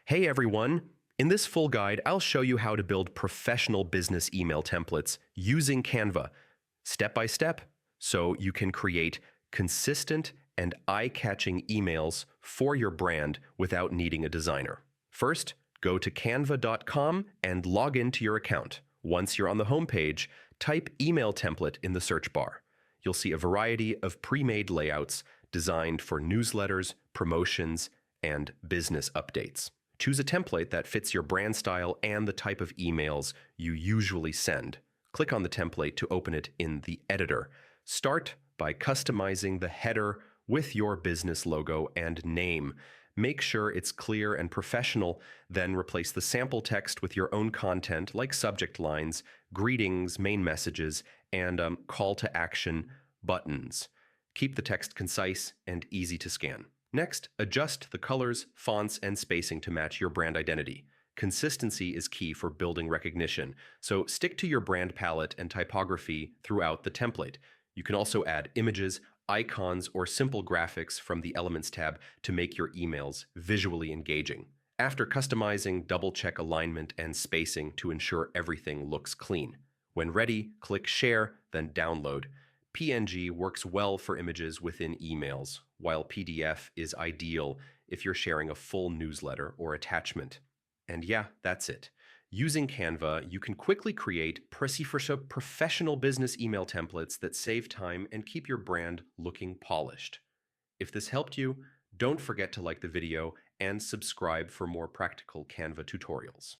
Hey everyone! In this full guide, I'll show you how to build professional business email templates using Canva, step by step, so you can create consistent and eye-catching emails for your brand without needing a designer. First, go to canva.com and log into your account. Once you're on the homepage, type email template in the search bar. You'll see a variety of pre-made layouts designed for newsletters, promotions, and business updates. Choose a template that fits your brand style and the type of emails you usually send. Click on the template to open it in the editor. Start by customizing the header with your business logo and name. Make sure it's clear and professional, then replace the sample text with your own content like subject lines, greetings, main messages, and call to action buttons. Keep the text concise and easy to scan. Next, adjust the colors, fonts, and spacing to match your brand identity. Consistency is key for building recognition, so stick to your brand palette and typography throughout the template. You can also add images, icons, or simple graphics from the Elements tab to make your emails visually engaging. After customizing, double-check alignment and spacing to ensure everything looks clean. When ready, click Share, then Download. PNG works well for images within emails, while PDF is ideal if you're sharing a full newsletter or attachment. And yeah, that's it. Using Canva, you can quickly create professional business email templates that save time and keep your brand looking polished. If this helped you, don't forget to like the video and subscribe for more practical Canva tutorials.